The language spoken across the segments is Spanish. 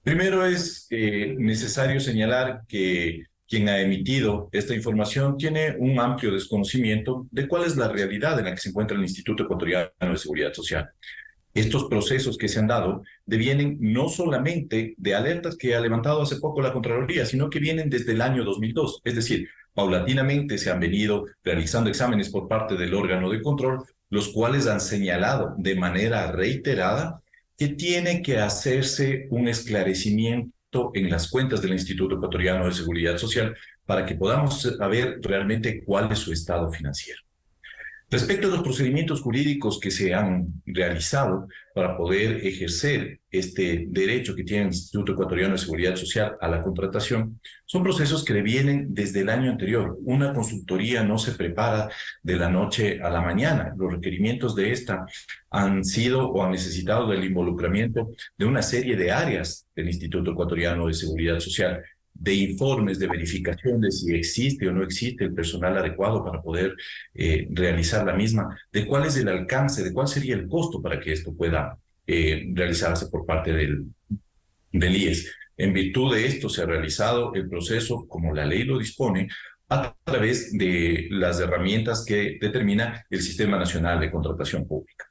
Primero es necesario señalar que quien ha emitido esta información tiene un amplio desconocimiento de cuál es la realidad en la que se encuentra el Instituto Ecuatoriano de Seguridad Social. Estos procesos que se han dado devienen no solamente de alertas que ha levantado hace poco la Contraloría, sino que vienen desde el año 2002. Es decir, paulatinamente se han venido realizando exámenes por parte del órgano de control, los cuales han señalado de manera reiterada que tiene que hacerse un esclarecimiento en las cuentas del Instituto Ecuatoriano de Seguridad Social para que podamos saber realmente cuál es su estado financiero. Respecto a los procedimientos jurídicos que se han realizado para poder ejercer este derecho que tiene el Instituto Ecuatoriano de Seguridad Social a la contratación, son procesos que vienen desde el año anterior. Una consultoría no se prepara de la noche a la mañana. Los requerimientos de esta han sido o han necesitado del involucramiento de una serie de áreas del Instituto Ecuatoriano de Seguridad Social, de informes, de verificación de si existe o no existe el personal adecuado para poder realizar la misma, de cuál es el alcance, de cuál sería el costo para que esto pueda realizarse por parte del IES. En virtud de esto se ha realizado el proceso como la ley lo dispone a través de las herramientas que determina el Sistema Nacional de Contratación Pública.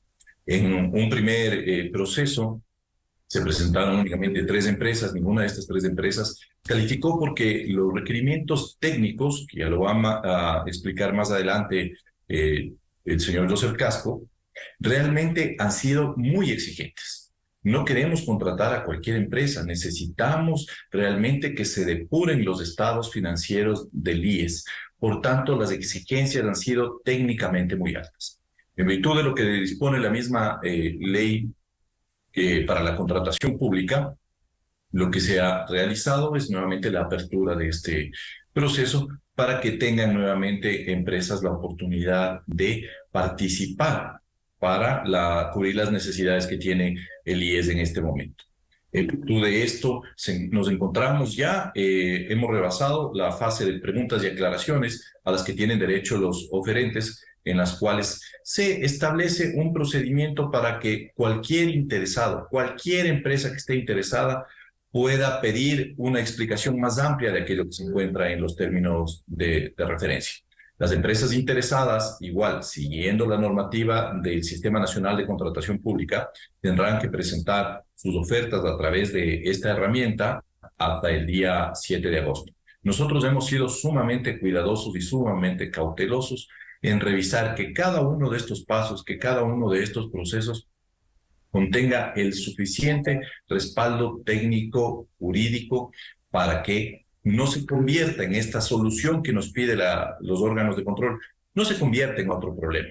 En un primer proceso se presentaron únicamente tres empresas, ninguna de estas tres empresas calificó porque los requerimientos técnicos, que ya lo va a explicar más adelante el señor Joseph Casco, realmente han sido muy exigentes. No queremos contratar a cualquier empresa, necesitamos realmente que se depuren los estados financieros del IES. Por tanto, las exigencias han sido técnicamente muy altas. En virtud de lo que dispone la misma ley para la contratación pública, lo que se ha realizado es nuevamente la apertura de este proceso para que tengan nuevamente empresas la oportunidad de participar para cubrir las necesidades que tiene el IES en este momento. En virtud de esto, nos encontramos ya, hemos rebasado la fase de preguntas y aclaraciones a las que tienen derecho los oferentes, en las cuales se establece un procedimiento para que cualquier interesado, cualquier empresa que esté interesada, pueda pedir una explicación más amplia de aquello que se encuentra en los términos de referencia. Las empresas interesadas, igual, siguiendo la normativa del Sistema Nacional de Contratación Pública, tendrán que presentar sus ofertas a través de esta herramienta hasta el día 7 de agosto. Nosotros hemos sido sumamente cuidadosos y sumamente cautelosos en revisar que cada uno de estos pasos, que cada uno de estos procesos contenga el suficiente respaldo técnico, jurídico, para que no se convierta en esta solución que nos pide los órganos de control, no se convierta en otro problema.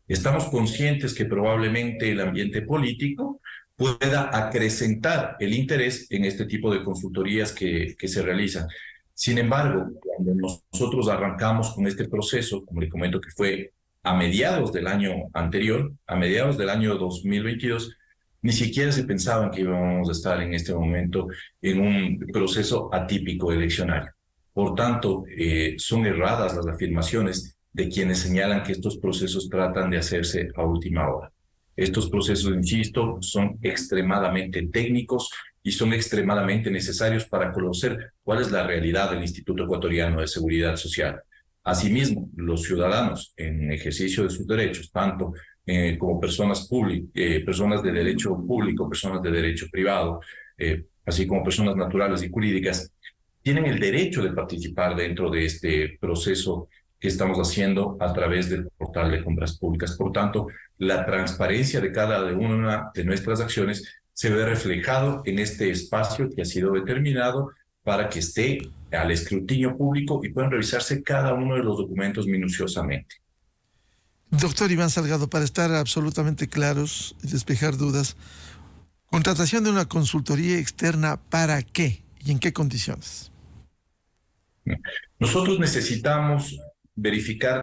Estamos conscientes que probablemente el ambiente político pueda acrecentar el interés en este tipo de consultorías que se realizan. Sin embargo, cuando nosotros arrancamos con este proceso, como le comento que fue a mediados del año anterior, a mediados del año 2022, ni siquiera se pensaban que íbamos a estar en este momento en un proceso atípico eleccionario. Por tanto, son erradas las afirmaciones de quienes señalan que estos procesos tratan de hacerse a última hora. Estos procesos, insisto, son extremadamente técnicos y son extremadamente necesarios para conocer cuál es la realidad del Instituto Ecuatoriano de Seguridad Social. Asimismo, los ciudadanos en ejercicio de sus derechos, tanto como personas personas de derecho público, personas de derecho privado, así como personas naturales y jurídicas, tienen el derecho de participar dentro de este proceso que estamos haciendo a través del portal de compras públicas. Por tanto, la transparencia de cada una de nuestras acciones se ve reflejado en este espacio que ha sido determinado para que esté al escrutinio público y puedan revisarse cada uno de los documentos minuciosamente. Doctor Iván Salgado, para estar absolutamente claros y despejar dudas, contratación de una consultoría externa, ¿para qué y en qué condiciones? Nosotros necesitamos verificar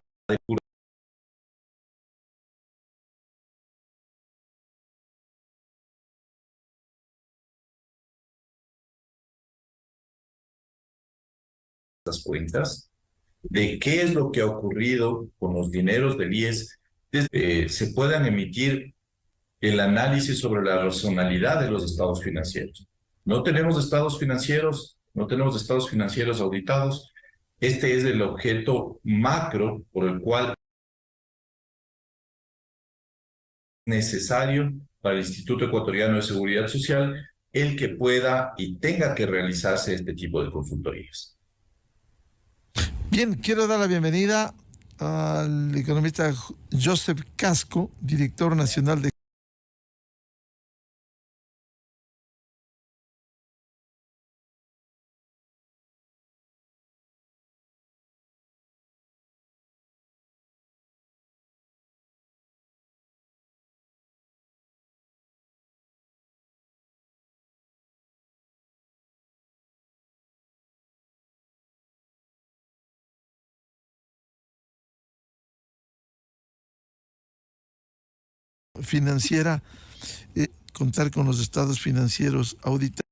las cuentas de qué es lo que ha ocurrido con los dineros del IES, se puedan emitir el análisis sobre la racionalidad de los estados financieros. No tenemos estados financieros, no tenemos estados financieros auditados. Este es el objeto macro por el cual es necesario para el Instituto Ecuatoriano de Seguridad Social el que pueda y tenga que realizarse este tipo de consultorías. Bien, quiero dar la bienvenida al economista Joseph Casco, director nacional de financiera, contar con los estados financieros auditados.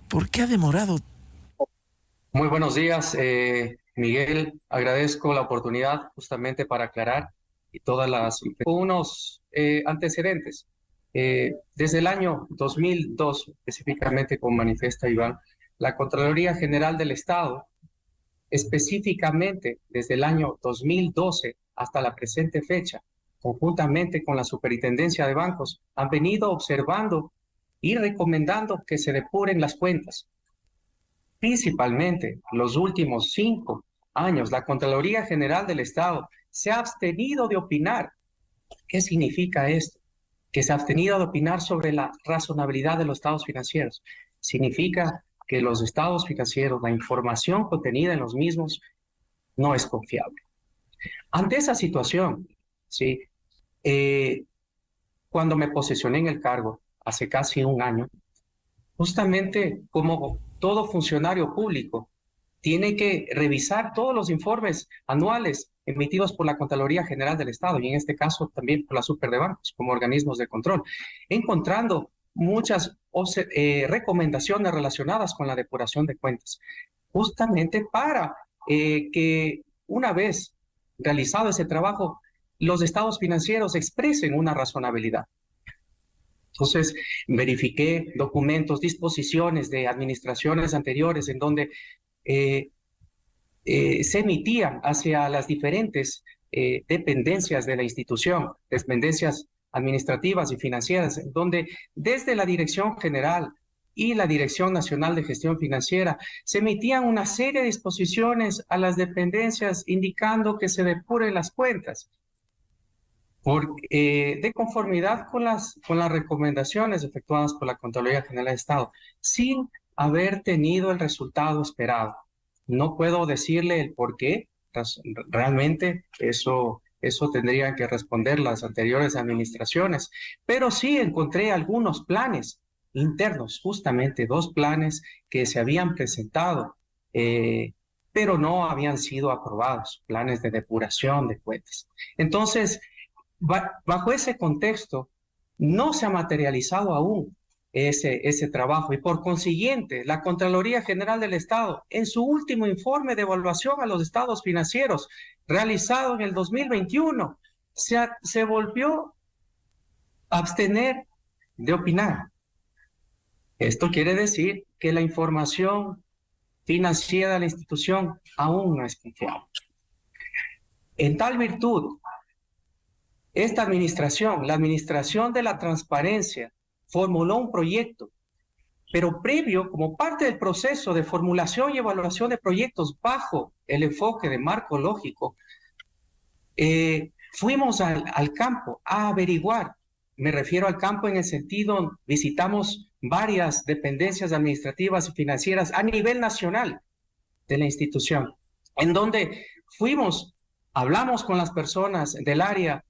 ¿Por qué ha demorado? Muy buenos días, Miguel. Agradezco la oportunidad justamente para aclarar y todas las unos antecedentes. Desde el año 2002, específicamente, como manifiesta Iván, la Contraloría General del Estado, específicamente desde el año 2012 hasta la presente fecha, conjuntamente con la Superintendencia de Bancos, han venido observando y recomendando que se depuren las cuentas. Principalmente los últimos 5 años, la Contraloría General del Estado se ha abstenido de opinar. ¿Qué significa esto? Que se ha abstenido de opinar sobre la razonabilidad de los estados financieros. Significa que los estados financieros, la información contenida en los mismos, no es confiable. Ante esa situación, ¿sí? Cuando me posesioné en el cargo, hace casi un año, justamente como todo funcionario público, tiene que revisar todos los informes anuales emitidos por la Contraloría General del Estado y en este caso también por la Superdebancos como organismos de control, encontrando muchas recomendaciones relacionadas con la depuración de cuentas, justamente para que una vez realizado ese trabajo, los estados financieros expresen una razonabilidad. Entonces, verifiqué documentos, disposiciones de administraciones anteriores en donde se emitían hacia las diferentes dependencias de la institución, dependencias administrativas y financieras, donde desde la Dirección General y la Dirección Nacional de Gestión Financiera se emitían una serie de disposiciones a las dependencias indicando que se depuren las cuentas. De conformidad con las recomendaciones efectuadas por la Contraloría General del Estado, sin haber tenido el resultado esperado. No puedo decirle el por qué, realmente eso tendrían que responder las anteriores administraciones, pero sí encontré algunos planes internos, justamente 2 planes que se habían presentado, pero no habían sido aprobados, planes de depuración de cuentas. Entonces, bajo ese contexto, no se ha materializado aún ese trabajo y por consiguiente, la Contraloría General del Estado, en su último informe de evaluación a los estados financieros realizado en el 2021, se volvió a abstener de opinar. Esto quiere decir que la información financiera de la institución aún no es confiable. En tal virtud, esta administración, la administración de la transparencia, formuló un proyecto, pero previo, como parte del proceso de formulación y evaluación de proyectos bajo el enfoque de marco lógico, fuimos al campo a averiguar. Me refiero al campo en el sentido, visitamos varias dependencias administrativas y financieras a nivel nacional de la institución, en donde hablamos con las personas del área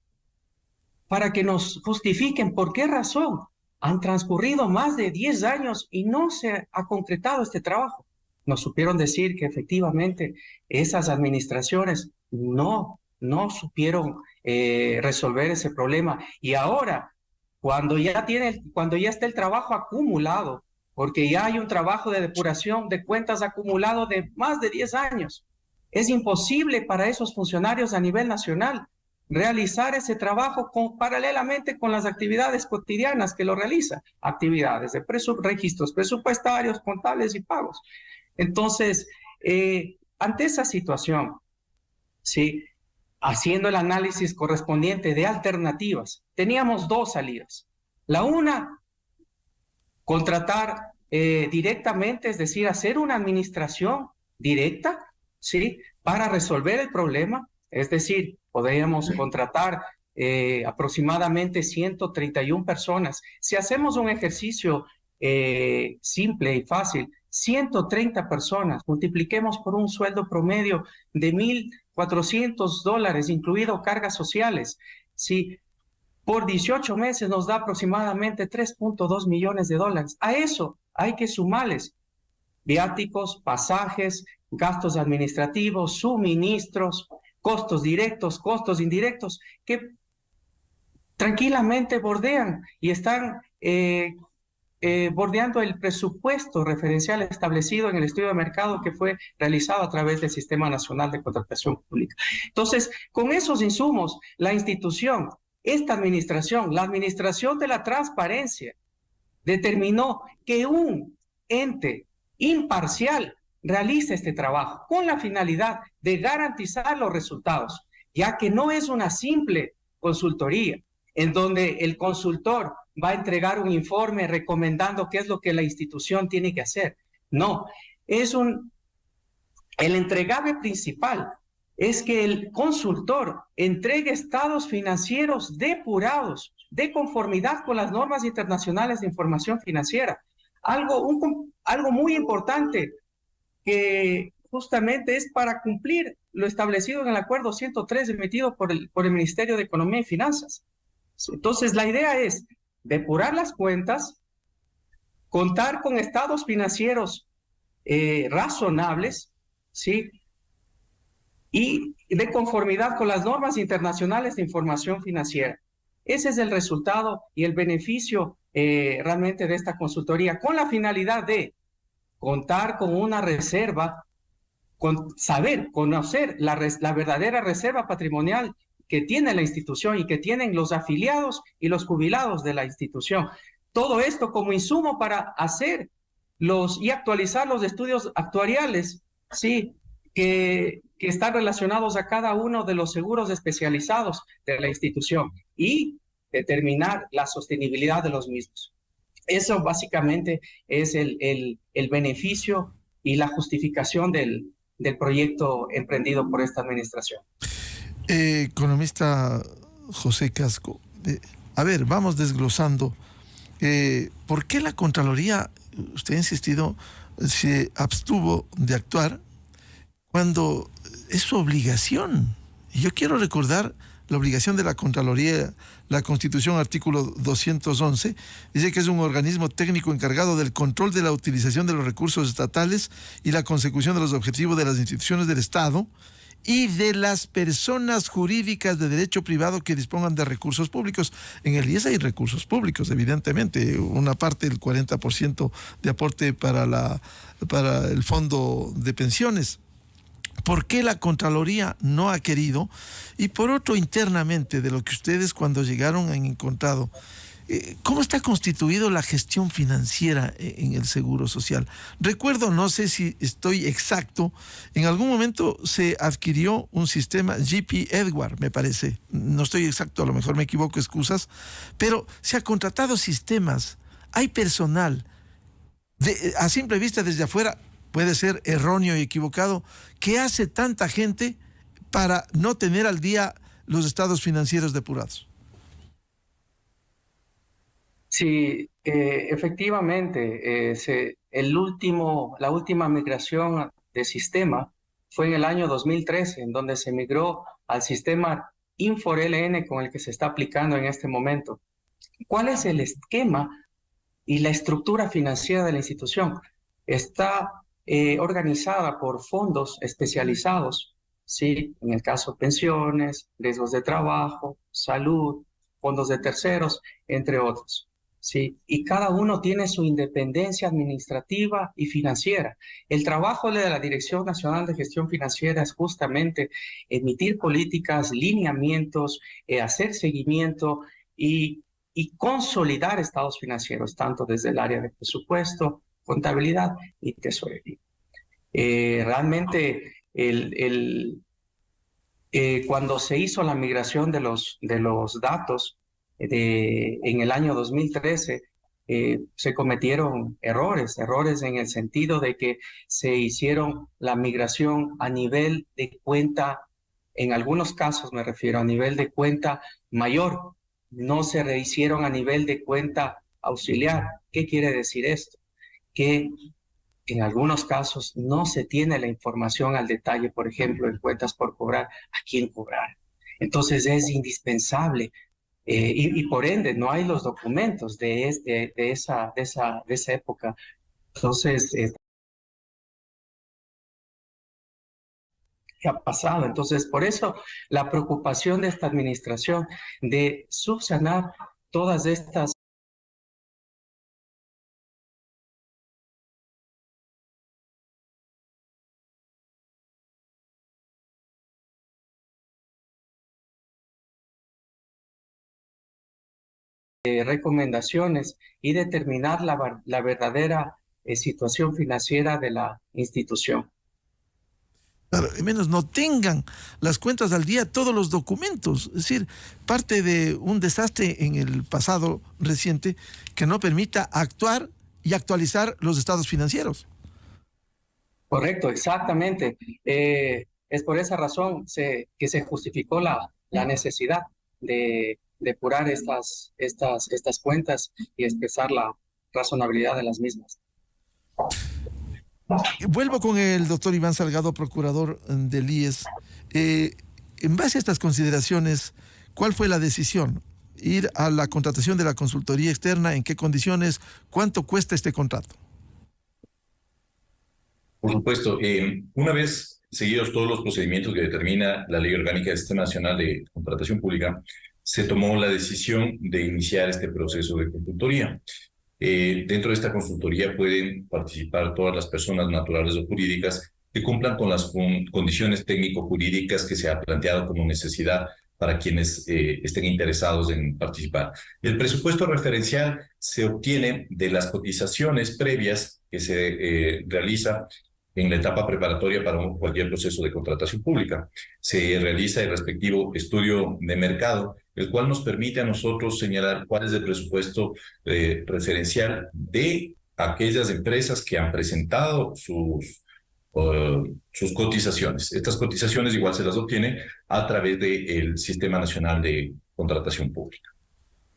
para que nos justifiquen por qué razón han transcurrido más de 10 años y no se ha concretado este trabajo. Nos supieron decir que efectivamente esas administraciones no supieron resolver ese problema. Y ahora, cuando ya está el trabajo acumulado, porque ya hay un trabajo de depuración de cuentas acumulado de más de 10 años, es imposible para esos funcionarios a nivel nacional realizar ese trabajo paralelamente con las actividades cotidianas que lo realiza, actividades de registros presupuestarios, contables y pagos. Entonces, ante esa situación, ¿sí? Haciendo el análisis correspondiente de alternativas, teníamos dos salidas. La una, contratar directamente, es decir, hacer una administración directa, ¿sí? Para resolver el problema, es decir, podríamos contratar aproximadamente 131 personas. Si hacemos un ejercicio simple y fácil, 130 personas, multipliquemos por un sueldo promedio de $1,400, incluido cargas sociales, ¿sí? Por 18 meses nos da aproximadamente $3.2 millones. A eso hay que sumarles viáticos, pasajes, gastos administrativos, suministros, costos directos, costos indirectos, que tranquilamente bordean y están bordeando el presupuesto referencial establecido en el estudio de mercado que fue realizado a través del Sistema Nacional de Contratación Pública. Entonces, con esos insumos, la institución, esta administración, la administración de la transparencia, determinó que un ente imparcial realice este trabajo con la finalidad de garantizar los resultados, ya que no es una simple consultoría en donde el consultor va a entregar un informe recomendando qué es lo que la institución tiene que hacer. No, el entregable principal es que el consultor entregue estados financieros depurados, de conformidad con las normas internacionales de información financiera. Algo muy importante que justamente es para cumplir lo establecido en el Acuerdo 103 emitido por el Ministerio de Economía y Finanzas. Entonces, la idea es depurar las cuentas, contar con estados financieros razonables, ¿sí? Y de conformidad con las normas internacionales de información financiera. Ese es el resultado y el beneficio realmente de esta consultoría, con la finalidad de contar con una reserva, conocer la verdadera reserva patrimonial que tiene la institución y que tienen los afiliados y los jubilados de la institución. Todo esto como insumo para hacer y actualizar los estudios actuariales, ¿sí? Que están relacionados a cada uno de los seguros especializados de la institución y determinar la sostenibilidad de los mismos. Eso básicamente es el beneficio y la justificación del proyecto emprendido por esta administración. Economista José Casco, a ver, vamos desglosando. ¿Por qué la Contraloría, usted ha insistido, se abstuvo de actuar cuando es su obligación? Y yo quiero recordar la obligación de la Contraloría. La Constitución, artículo 211, dice que es un organismo técnico encargado del control de la utilización de los recursos estatales y la consecución de los objetivos de las instituciones del Estado y de las personas jurídicas de derecho privado que dispongan de recursos públicos. En el IES hay recursos públicos, evidentemente, una parte del 40% de aporte para el fondo de pensiones. ¿Por qué la Contraloría no ha querido? Y por otro, internamente, de lo que ustedes cuando llegaron han encontrado, ¿cómo está constituido la gestión financiera en el Seguro Social? Recuerdo, no sé si estoy exacto, en algún momento se adquirió un sistema JP Edward, me parece. No estoy exacto, a lo mejor me equivoco, excusas, pero se ha contratado sistemas, hay personal, a simple vista desde afuera, puede ser erróneo y equivocado, ¿qué hace tanta gente para no tener al día los estados financieros depurados? Sí, efectivamente, la última migración de sistema fue en el año 2013, en donde se migró al sistema Infor-LN con el que se está aplicando en este momento. ¿Cuál es el esquema y la estructura financiera de la institución? Está organizada por fondos especializados, ¿sí? En el caso pensiones, riesgos de trabajo, salud, fondos de terceros, entre otros. ¿sí? Y cada uno tiene su independencia administrativa y financiera. El trabajo de la Dirección Nacional de Gestión Financiera es justamente emitir políticas, lineamientos, hacer seguimiento y consolidar estados financieros, tanto desde el área de presupuesto, contabilidad y tesorería. Realmente, cuando se hizo la migración de los datos en el año 2013, se cometieron errores en el sentido de que se hicieron la migración a nivel de cuenta, en algunos casos me refiero a nivel de cuenta mayor, no se rehicieron a nivel de cuenta auxiliar. ¿Qué quiere decir esto? Que en algunos casos no se tiene la información al detalle, por ejemplo, en cuentas por cobrar, a quién cobrar. Entonces es indispensable y por ende no hay los documentos de esa época. Entonces, ¿qué ha pasado? Entonces, por eso la preocupación de esta administración de subsanar todas estas recomendaciones y determinar la verdadera situación financiera de la institución. Claro, al menos no tengan las cuentas al día, todos los documentos. Es decir, parte de un desastre en el pasado reciente que no permita actuar y actualizar los estados financieros. Correcto, exactamente. Es por esa razón que se justificó la necesidad de depurar estas cuentas y expresar la razonabilidad de las mismas. Vuelvo con el doctor Iván Salgado, procurador del IES. En base a estas consideraciones, ¿cuál fue la decisión? ¿Ir a la contratación de la consultoría externa? ¿En qué condiciones? ¿Cuánto cuesta este contrato? Por supuesto, una vez seguidos todos los procedimientos que determina la Ley Orgánica del Sistema Nacional de Contratación Pública, se tomó la decisión de iniciar este proceso de consultoría. Dentro de esta consultoría pueden participar todas las personas naturales o jurídicas que cumplan con las condiciones técnico-jurídicas que se ha planteado como necesidad para quienes estén interesados en participar. El presupuesto referencial se obtiene de las cotizaciones previas que se realiza en la etapa preparatoria para cualquier proceso de contratación pública. Se realiza el respectivo estudio de mercado, el cual nos permite a nosotros señalar cuál es el presupuesto referencial de aquellas empresas que han presentado sus cotizaciones. Estas cotizaciones igual se las obtiene a través del Sistema Nacional de Contratación Pública.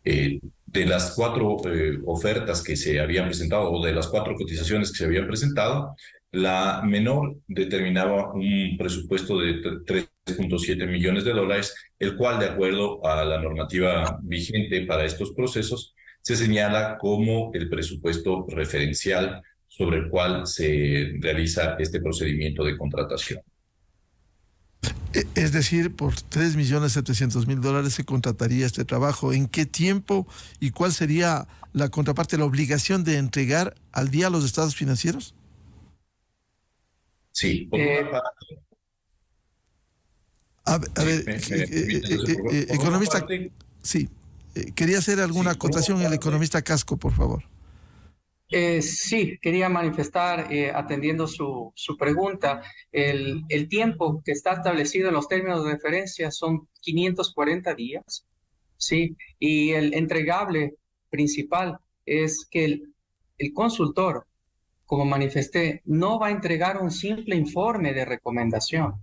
De las 4 ofertas que se habían presentado, o de las 4 cotizaciones que se habían presentado, la menor determinaba un presupuesto de 3.7 millones de dólares, el cual, de acuerdo a la normativa vigente para estos procesos, se señala como el presupuesto referencial sobre el cual se realiza este procedimiento de contratación. Es decir, por 3.700.000 dólares se contrataría este trabajo. ¿En qué tiempo y cuál sería la contraparte, la obligación de entregar al día los estados financieros? Sí, por una parte. A ver, economista, sí, quería hacer alguna acotación el economista Casco, por favor. Sí, quería manifestar, atendiendo su pregunta, el tiempo que está establecido en los términos de referencia son 540 días, ¿sí? Y el entregable principal es que el consultor, como manifesté, no va a entregar un simple informe de recomendación,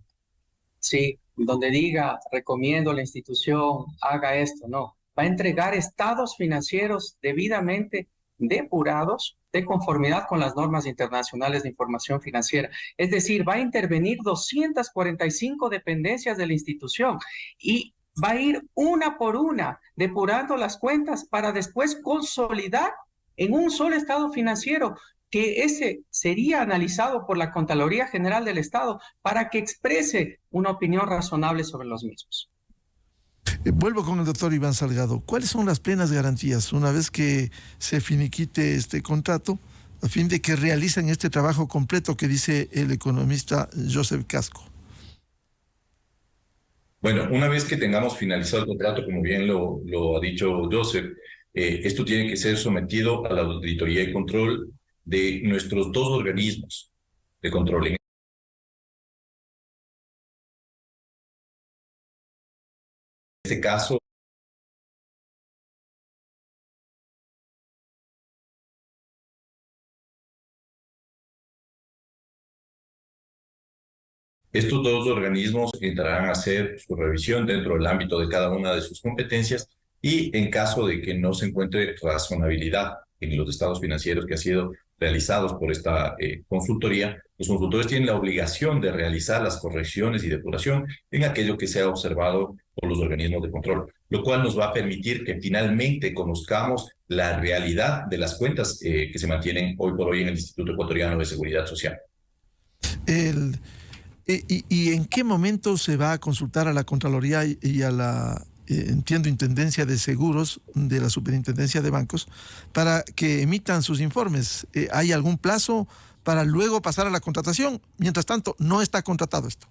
¿sí? Donde diga, recomiendo a la institución, haga esto, no. Va a entregar estados financieros debidamente depurados de conformidad con las normas internacionales de información financiera. Es decir, va a intervenir 245 dependencias de la institución y va a ir una por una depurando las cuentas para después consolidar en un solo estado financiero, que ese sería analizado por la Contraloría General del Estado para que exprese una opinión razonable sobre los mismos. Vuelvo con el doctor Iván Salgado. ¿Cuáles son las plenas garantías una vez que se finiquite este contrato, a fin de que realicen este trabajo completo que dice el economista Joseph Casco? Bueno, una vez que tengamos finalizado el contrato, como bien lo ha dicho Joseph, esto tiene que ser sometido a la auditoría y control de nuestros dos organismos de control. En este caso, estos dos organismos entrarán a hacer su revisión dentro del ámbito de cada una de sus competencias y en caso de que no se encuentre razonabilidad en los estados financieros que han sido realizados por esta consultoría, los consultores tienen la obligación de realizar las correcciones y depuración en aquello que sea observado por los organismos de control, lo cual nos va a permitir que finalmente conozcamos la realidad de las cuentas que se mantienen hoy por hoy en el Instituto Ecuatoriano de Seguridad Social. El, ¿Y en qué momento se va a consultar a la Contraloría y a la, entiendo, Intendencia de Seguros de la Superintendencia de Bancos para que emitan sus informes? ¿Hay algún plazo para luego pasar a la contratación? Mientras tanto, no está contratado esto.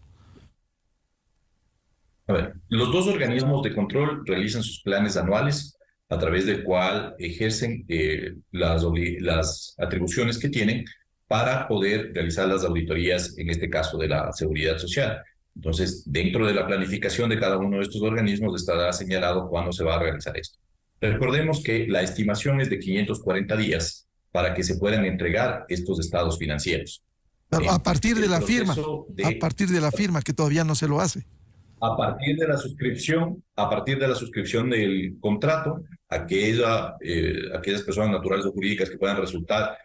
A ver, los dos organismos de control realizan sus planes anuales a través del cual ejercen las atribuciones que tienen para poder realizar las auditorías, en este caso de la seguridad social. Entonces, dentro de la planificación de cada uno de estos organismos estará señalado cuándo se va a realizar esto. Recordemos que la estimación es de 540 días para que se puedan entregar estos estados financieros. A partir de la firma, a partir de la firma, que todavía no se lo hace. A partir de la suscripción del contrato, aquellas personas naturales o jurídicas que puedan resultar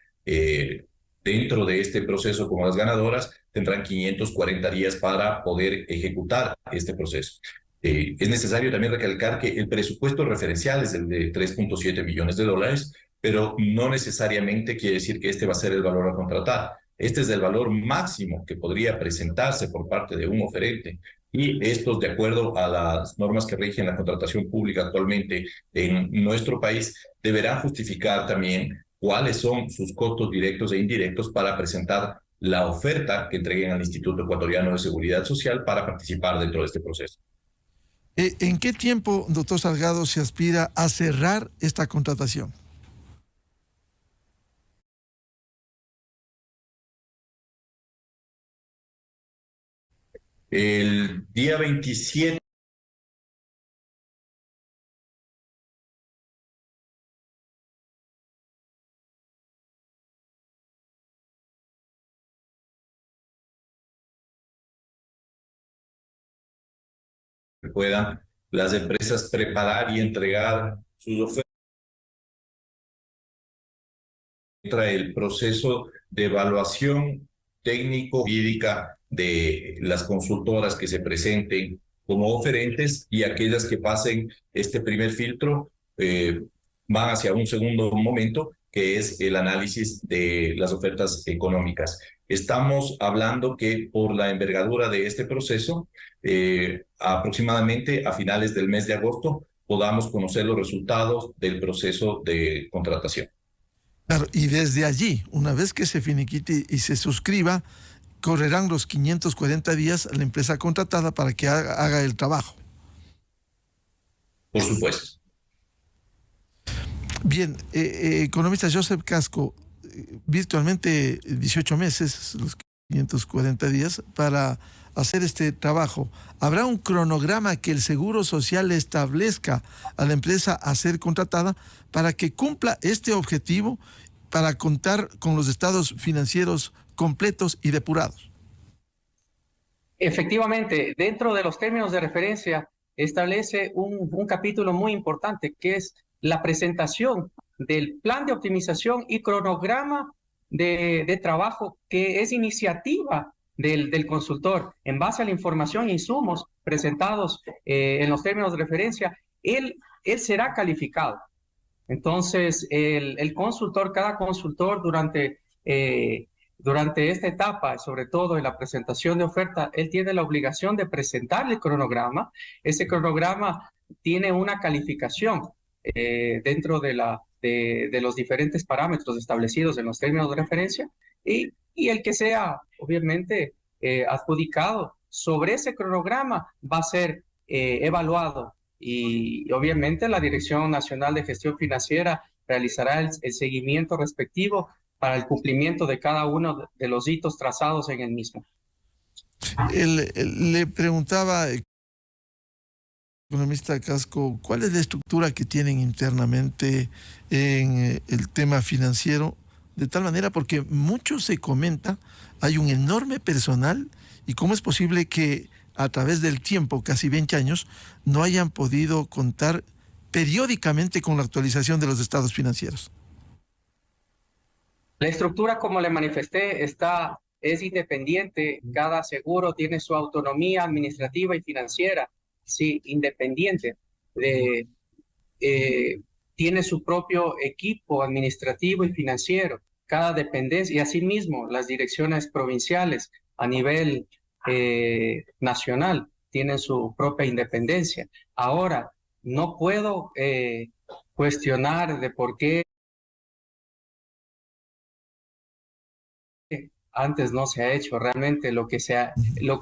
dentro de este proceso como las ganadoras tendrán 540 días para poder ejecutar este proceso. Es necesario también recalcar que el presupuesto referencial es el de 3.7 millones de dólares, pero no necesariamente quiere decir que este va a ser el valor a contratar. Este es el valor máximo que podría presentarse por parte de un oferente. Y estos, de acuerdo a las normas que rigen la contratación pública actualmente en nuestro país, deberán justificar también cuáles son sus costos directos e indirectos para presentar la oferta que entreguen al Instituto Ecuatoriano de Seguridad Social para participar dentro de este proceso. ¿En qué tiempo, doctor Salgado, se aspira a cerrar esta contratación? El día 27 puedan las empresas preparar y entregar sus ofertas. Entra el proceso de evaluación técnico-jurídica de las consultoras que se presenten como oferentes y aquellas que pasen este primer filtro van hacia un segundo momento, que es el análisis de las ofertas económicas. Estamos hablando que por la envergadura de este proceso, aproximadamente a finales del mes de agosto, podamos conocer los resultados del proceso de contratación. Claro, y desde allí, una vez que se finiquite y se suscriba, correrán los 540 días a la empresa contratada para que haga el trabajo. Por supuesto. Bien, economista Joseph Casco, virtualmente 18 meses, los 540 días, para hacer este trabajo. ¿Habrá un cronograma que el Seguro Social le establezca a la empresa a ser contratada para que cumpla este objetivo, para contar con los estados financieros completos y depurados? Efectivamente, dentro de los términos de referencia establece un capítulo muy importante que es la presentación del plan de optimización y cronograma de trabajo que es iniciativa del consultor. En base a la información e insumos presentados en los términos de referencia, él será calificado. Entonces, el consultor, cada consultor durante Durante esta etapa, sobre todo en la presentación de oferta, él tiene la obligación de presentar el cronograma. Ese cronograma tiene una calificación dentro de los diferentes parámetros establecidos en los términos de referencia y el que sea, obviamente, adjudicado sobre ese cronograma va a ser evaluado y obviamente la Dirección Nacional de Gestión Financiera realizará el seguimiento respectivo para el cumplimiento de cada uno de los hitos trazados en el mismo. Le preguntaba, economista Casco, ¿cuál es la estructura que tienen internamente en el tema financiero? De tal manera, porque mucho se comenta, hay un enorme personal, y cómo es posible que a través del tiempo, casi 20 años, no hayan podido contar periódicamente con la actualización de los estados financieros. La estructura, como le manifesté, es independiente. Cada seguro tiene su autonomía administrativa y financiera, sí, independiente. Tiene su propio equipo administrativo y financiero. Cada dependencia, y asimismo las direcciones provinciales a nivel nacional tienen su propia independencia. Ahora, no puedo cuestionar de por qué antes no se ha hecho. Realmente lo que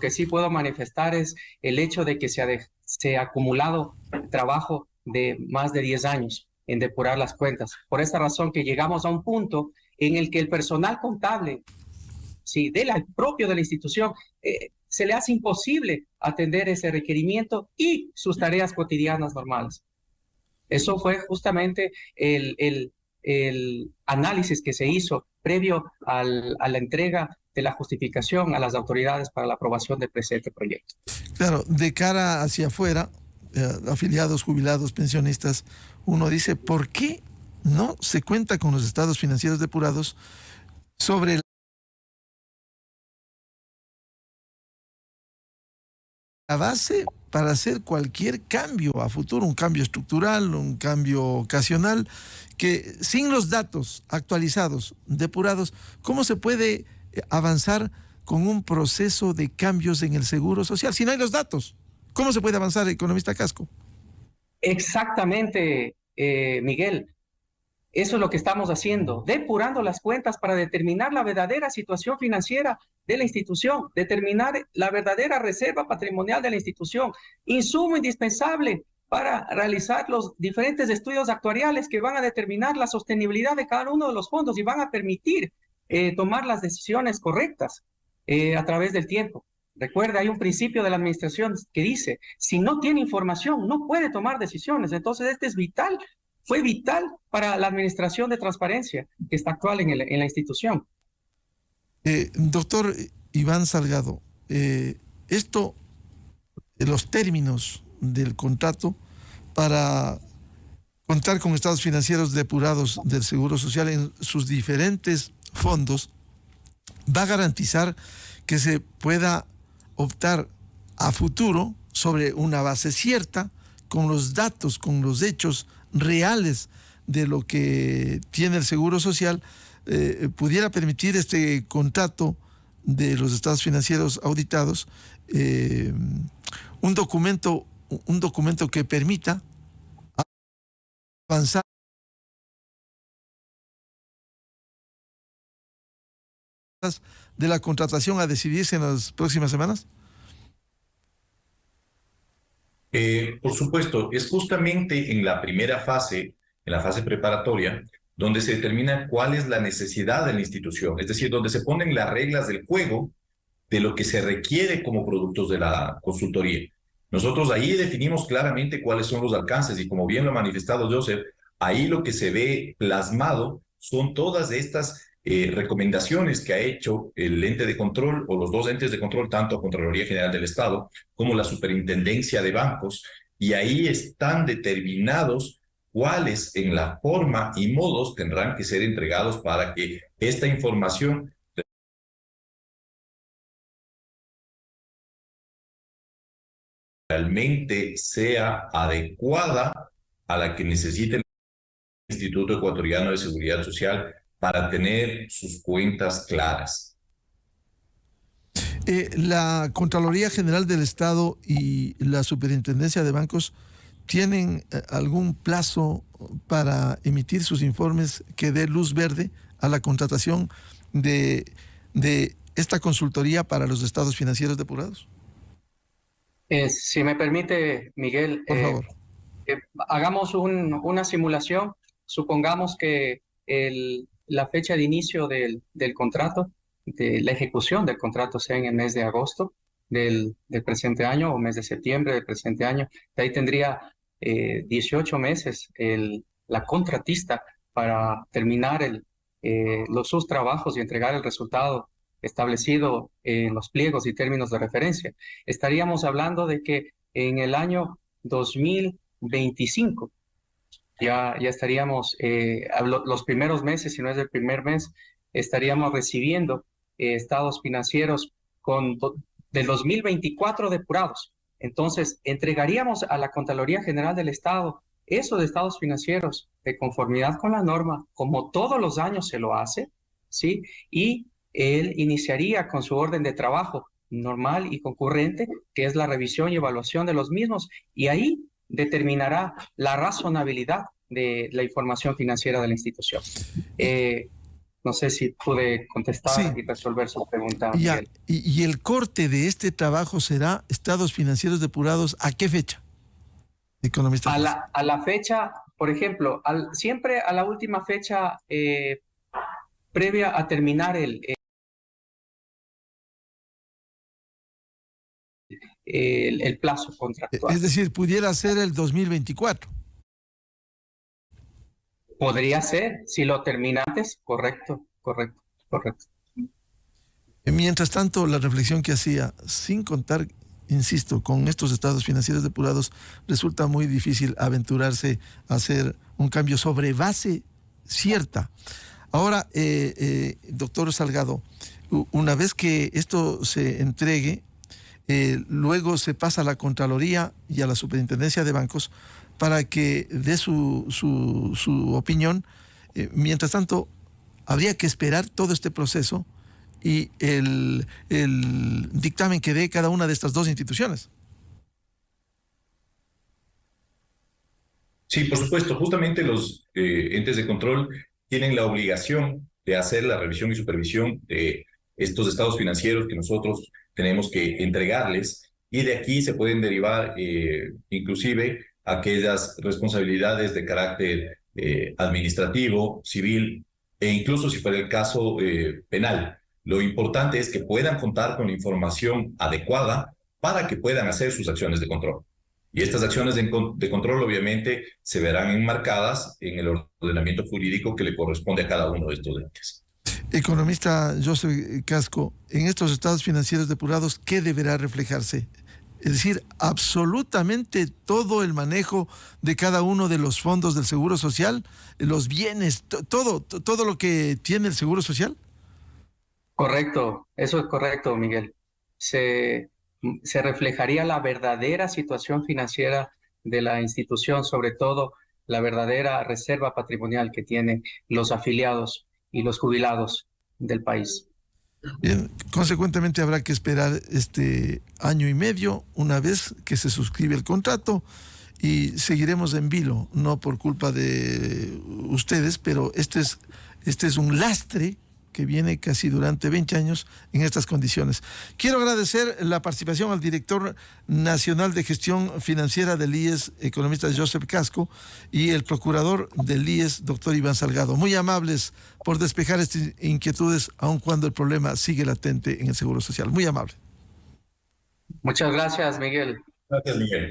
sí puedo manifestar es el hecho de que se ha acumulado trabajo de más de 10 años en depurar las cuentas. Por esta razón que llegamos a un punto en el que el personal contable, sí, propio de la institución, se le hace imposible atender ese requerimiento y sus tareas cotidianas normales. Eso fue justamente el análisis que se hizo previo a la entrega de la justificación a las autoridades para la aprobación del presente proyecto. Claro, de cara hacia afuera, afiliados, jubilados, pensionistas, uno dice, ¿por qué no se cuenta con los estados financieros depurados sobre la base para hacer cualquier cambio a futuro, un cambio estructural, un cambio ocasional, que sin los datos actualizados, depurados, ¿cómo se puede avanzar con un proceso de cambios en el seguro social? Si no hay los datos, ¿cómo se puede avanzar, economista Casco? Exactamente, Miguel. Eso es lo que estamos haciendo, depurando las cuentas para determinar la verdadera situación financiera de la institución, determinar la verdadera reserva patrimonial de la institución, insumo indispensable para realizar los diferentes estudios actuariales que van a determinar la sostenibilidad de cada uno de los fondos y van a permitir tomar las decisiones correctas a través del tiempo. Recuerda, hay un principio de la administración que dice, si no tiene información, no puede tomar decisiones. Entonces, este es vital. Fue vital para la administración de transparencia que está actual en la institución. Doctor Iván Salgado, los términos del contrato para contar con estados financieros depurados del Seguro Social en sus diferentes fondos, va a garantizar que se pueda optar a futuro sobre una base cierta, con los datos, con los hechos reales de lo que tiene el Seguro Social, pudiera permitir este contrato de los estados financieros auditados, un documento que permita avanzar de la contratación a decidirse en las próximas semanas? Por supuesto, es justamente en la primera fase, en la fase preparatoria, donde se determina cuál es la necesidad de la institución, es decir, donde se ponen las reglas del juego de lo que se requiere como productos de la consultoría. Nosotros ahí definimos claramente cuáles son los alcances y como bien lo ha manifestado Joseph, ahí lo que se ve plasmado son todas estas recomendaciones que ha hecho el ente de control o los dos entes de control, tanto Contraloría General del Estado como la Superintendencia de Bancos, y ahí están determinados cuáles en la forma y modos tendrán que ser entregados para que esta información realmente sea adecuada a la que necesita el Instituto Ecuatoriano de Seguridad Social para tener sus cuentas claras. La Contraloría General del Estado y la Superintendencia de Bancos tienen algún plazo para emitir sus informes que dé luz verde a la contratación de esta consultoría para los estados financieros depurados. Si me permite, Miguel, Por favor. hagamos una simulación. Supongamos que la fecha de inicio del contrato, de la ejecución del contrato, sea en el mes de agosto del presente año o mes de septiembre del presente año. De ahí tendría 18 meses la contratista para terminar sus trabajos y entregar el resultado establecido en los pliegos y términos de referencia. Estaríamos hablando de que en el año 2025 ya estaríamos, los primeros meses, si no es el primer mes, estaríamos recibiendo estados financieros del 2024 depurados. Entonces, entregaríamos a la Contraloría General del Estado esos estados financieros de conformidad con la norma, como todos los años se lo hace, ¿sí? Y él iniciaría con su orden de trabajo normal y concurrente, que es la revisión y evaluación de los mismos, y ahí determinará la razonabilidad de la información financiera de la institución. No sé si pude contestar y resolver su pregunta, Miguel. ¿Y el corte de este trabajo será estados financieros depurados a qué fecha? Economista. A la fecha, por ejemplo, siempre a la última fecha previa a terminar el plazo contractual. Es decir, pudiera ser el 2024. Podría ser, si lo termina antes, correcto. Mientras tanto, la reflexión que hacía, sin contar, insisto, con estos estados financieros depurados, resulta muy difícil aventurarse a hacer un cambio sobre base cierta. Ahora, doctor Salgado, una vez que esto se entregue, luego se pasa a la Contraloría y a la Superintendencia de Bancos para que dé su opinión. Mientras tanto, habría que esperar todo este proceso y el dictamen que dé cada una de estas dos instituciones. Sí, por supuesto. Justamente los entes de control tienen la obligación de hacer la revisión y supervisión de estos estados financieros que nosotros tenemos que entregarles, y de aquí se pueden derivar inclusive aquellas responsabilidades de carácter administrativo, civil e incluso, si fuera el caso, penal. Lo importante es que puedan contar con la información adecuada para que puedan hacer sus acciones de control. Y estas acciones de control obviamente se verán enmarcadas en el ordenamiento jurídico que le corresponde a cada uno de estos entes. Economista Joseph Casco, en estos estados financieros depurados, ¿qué deberá reflejarse? Es decir, absolutamente todo el manejo de cada uno de los fondos del Seguro Social, los bienes, todo lo que tiene el Seguro Social. Correcto, eso es correcto, Miguel. Se reflejaría la verdadera situación financiera de la institución, sobre todo la verdadera reserva patrimonial que tienen los afiliados y los jubilados del país. Bien, consecuentemente habrá que esperar este año y medio, una vez que se suscribe el contrato, y seguiremos en vilo, no por culpa de ustedes, pero este es un lastre que viene casi durante 20 años en estas condiciones. Quiero agradecer la participación al director nacional de gestión financiera del IES, economista Joseph Casco, y el procurador del IES, doctor Iván Salgado. Muy amables por despejar estas inquietudes, aun cuando el problema sigue latente en el Seguro Social. Muy amable. Muchas gracias, Miguel. Gracias, Miguel.